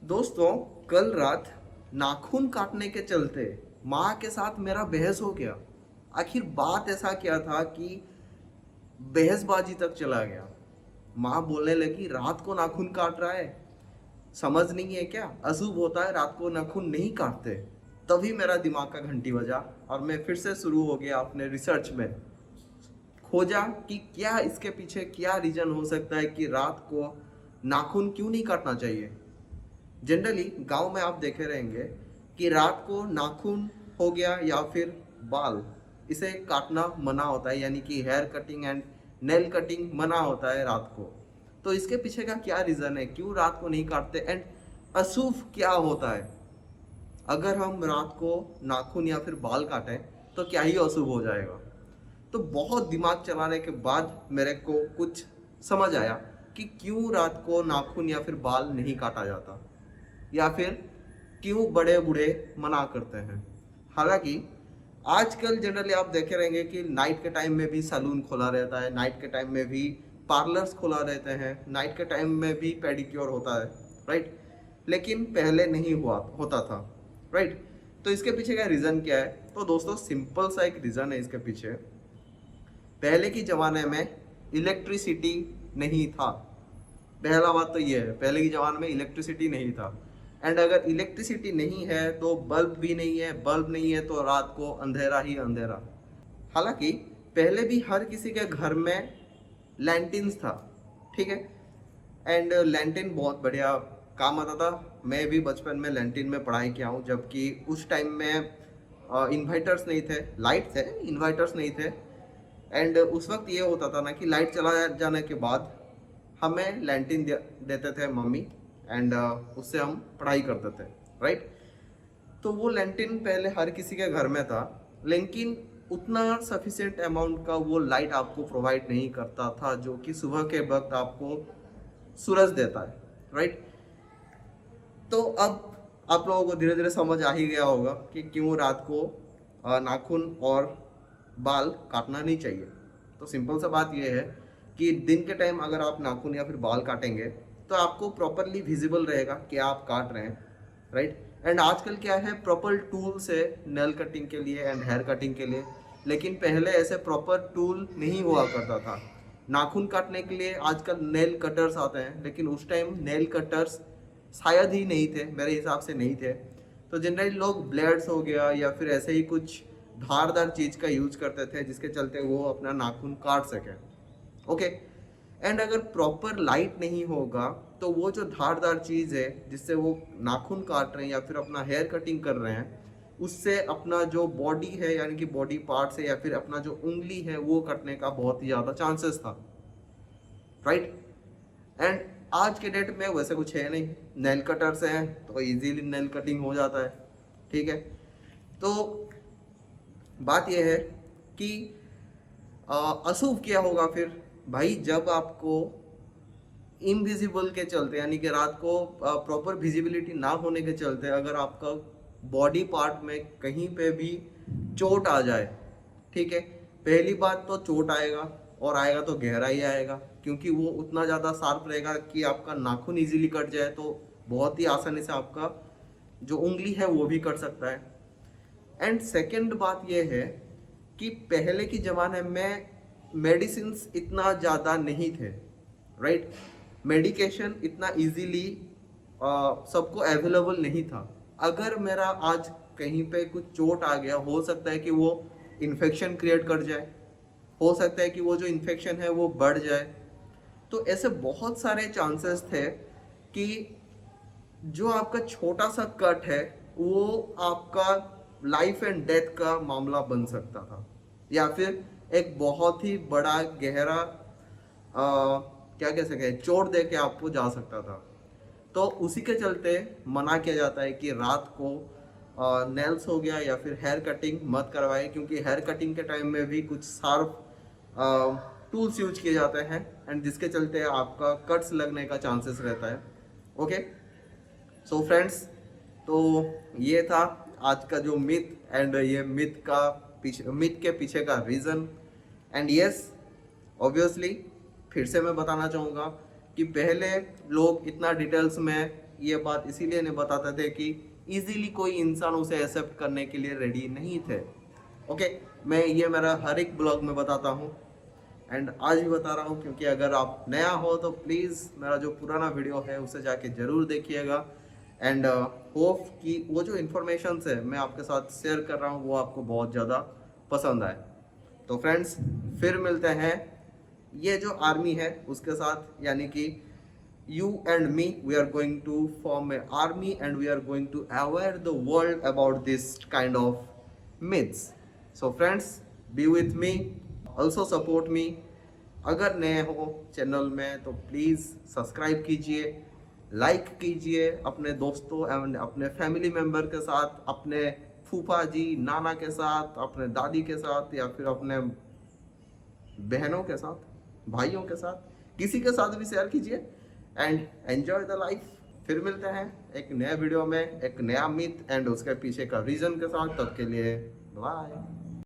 दोस्तों, कल रात नाखून काटने के चलते माँ के साथ मेरा बहस हो गया। आखिर बात ऐसा क्या था कि बहसबाजी तक चला गया। माँ बोलने लगी, रात को नाखून काट रहा है, समझ नहीं है क्या? अशुभ होता है, रात को नाखून नहीं काटते। तभी मेरा दिमाग का घंटी बजा और मैं फिर से शुरू हो गया अपने रिसर्च में। खोजा कि क्या इसके पीछे क्या रीजन हो सकता है कि रात को नाखून क्यों नहीं काटना चाहिए। जनरली गांव में आप देखे रहेंगे कि रात को नाखून हो गया या फिर बाल, इसे काटना मना होता है, यानी कि hair cutting and nail cutting मना होता है रात को। तो इसके पीछे का क्या रीज़न है, क्यों रात को नहीं काटते एंड अशुभ क्या होता है? अगर हम रात को नाखून या फिर बाल काटें तो क्या ही अशुभ हो जाएगा? तो बहुत दिमाग चलाने के बाद मेरे को कुछ समझ आया कि क्यों रात को नाखून या फिर बाल नहीं काटा जाता, या फिर क्यों बड़े बूढ़े मना करते हैं। हालांकि आजकल जनरली आप देखे रहेंगे कि नाइट के टाइम में भी सैलून खोला रहता है, नाइट के टाइम में भी पार्लर्स खोला रहते हैं, नाइट के टाइम में भी पेडिक्योर होता है, राइट। लेकिन पहले नहीं हुआ होता था, राइट। तो इसके पीछे का रीज़न क्या है? तो दोस्तों, सिंपल सा एक रीज़न है इसके पीछे। पहले के ज़माने में इलेक्ट्रिसिटी नहीं था। पहला बात तो ये है, पहले के ज़माने में इलेक्ट्रिसिटी नहीं था। एंड अगर इलेक्ट्रिसिटी नहीं है तो बल्ब भी नहीं है, बल्ब नहीं है तो रात को अंधेरा ही अंधेरा। हालांकि पहले भी हर किसी के घर में लैंटिन्स था, ठीक है। एंड लैंटिन बहुत बढ़िया काम आता था। मैं भी बचपन में लैंटिन में पढ़ाई किया हूँ, जबकि उस टाइम में इन्वर्टर्स नहीं थे, लाइट थे, इन्वर्टर्स नहीं थे। एंड उस वक्त ये होता था ना कि लाइट चला जाने के बाद हमें लैंटिन देते थे मम्मी, एंड उससे हम पढ़ाई करते थे, राइट। तो वो लैंटिन पहले हर किसी के घर में था, लेकिन उतना सफिशिएंट अमाउंट का वो लाइट आपको प्रोवाइड नहीं करता था जो कि सुबह के वक्त आपको सूरज देता है, राइट। तो अब आप लोगों को धीरे धीरे समझ आ ही गया होगा कि क्यों रात को नाखून और बाल काटना नहीं चाहिए। तो सिंपल सा बात यह है कि दिन के टाइम अगर आप नाखून या फिर बाल काटेंगे तो आपको प्रॉपरली विजिबल रहेगा कि आप काट रहे हैं, राइट। एंड आजकल क्या है, प्रॉपर टूल्स है नेल कटिंग के लिए एंड हेयर कटिंग के लिए। लेकिन पहले ऐसे प्रॉपर टूल नहीं हुआ करता था। नाखून काटने के लिए आजकल नेल कटर्स आते हैं, लेकिन उस टाइम नेल कटर्स शायद ही नहीं थे, मेरे हिसाब से नहीं थे। तो जनरली लोग ब्लेड्स हो गया या फिर ऐसे ही कुछ धारदार चीज़ का यूज करते थे जिसके चलते वो अपना नाखून काट सकें, ओके। एंड अगर प्रॉपर लाइट नहीं होगा तो वो जो धारदार चीज़ है जिससे वो नाखून काट रहे हैं या फिर अपना हेयर कटिंग कर रहे हैं, उससे अपना जो बॉडी है, यानी कि बॉडी पार्ट्स है या फिर अपना जो उंगली है, वो कटने का बहुत ही ज़्यादा चांसेस था, राइट। एंड आज के डेट में वैसे कुछ है नहीं, नेल कटर्स हैं तो इजीली नेल कटिंग हो जाता है, ठीक है। तो बात यह है कि अशुभ क्या होगा फिर भाई, जब आपको इनविजिबल के चलते, यानी कि रात को प्रॉपर विजिबिलिटी ना होने के चलते अगर आपका बॉडी पार्ट में कहीं पे भी चोट आ जाए, ठीक है। पहली बात तो चोट आएगा, और आएगा तो गहरा ही आएगा, क्योंकि वो उतना ज़्यादा शार्प रहेगा कि आपका नाखून इजीली कट जाए तो बहुत ही आसानी से आपका जो उंगली है वो भी कट सकता है। एंड सेकंड बात यह है कि पहले के ज़माने में मेडिसिन्स इतना ज़्यादा नहीं थे, राइट। मेडिकेशन इतना इजीली सबको अवेलेबल नहीं था। अगर मेरा आज कहीं पे कुछ चोट आ गया, हो सकता है कि वो इन्फेक्शन क्रिएट कर जाए, हो सकता है कि वो जो इन्फेक्शन है वो बढ़ जाए। तो ऐसे बहुत सारे चांसेस थे कि जो आपका छोटा सा कट है वो आपका लाइफ एंड डेथ का मामला बन सकता था, या फिर एक बहुत ही बड़ा गहरा क्या कह सके चोट दे के आपको जा सकता था। तो उसी के चलते मना किया जाता है कि रात को नेल्स हो गया या फिर हेयर कटिंग मत करवाए, क्योंकि हेयर कटिंग के टाइम में भी कुछ शार्प टूल्स यूज किए जाते हैं, एंड जिसके चलते आपका कट्स लगने का चांसेस रहता है, ओके। सो फ्रेंड्स, तो ये था आज का जो मिथ, एंड ये मिथ के पीछे का रीज़न। एंड यस, ऑब्वियसली फिर से मैं बताना चाहूँगा कि पहले लोग इतना डिटेल्स में ये बात इसीलिए नहीं बताते थे कि इजीली कोई इंसान उसे एक्सेप्ट करने के लिए रेडी नहीं थे। ओके, मैं ये मेरा हर एक ब्लॉग में बताता हूँ एंड आज भी बता रहा हूँ, क्योंकि अगर आप नया हो तो प्लीज़ मेरा जो पुराना वीडियो है उसे जाके ज़रूर देखिएगा एंड होप कि वो जो इन्फॉर्मेशन है मैं आपके साथ शेयर कर रहा हूँ वो आपको बहुत ज़्यादा पसंद आए। तो फ्रेंड्स, फिर मिलते हैं ये जो आर्मी है उसके साथ, यानी कि you and me, we are going to form an army and we are going to aware the world about this kind of myths. So friends, be with me, also support me. अगर नए हो channel में तो please subscribe कीजिए, like कीजिए अपने दोस्तों एवं अपने फैमिली मेम्बर के साथ, अपने फूफा जी नाना के साथ, अपने दादी के साथ, या फिर अपने बहनों के साथ, भाइयों के साथ, किसी के साथ भी शेयर कीजिए एंड एंजॉय द लाइफ। फिर मिलते हैं एक नया वीडियो में एक नया मिथ एंड उसके पीछे का रीजन के साथ। तब के लिए बाय।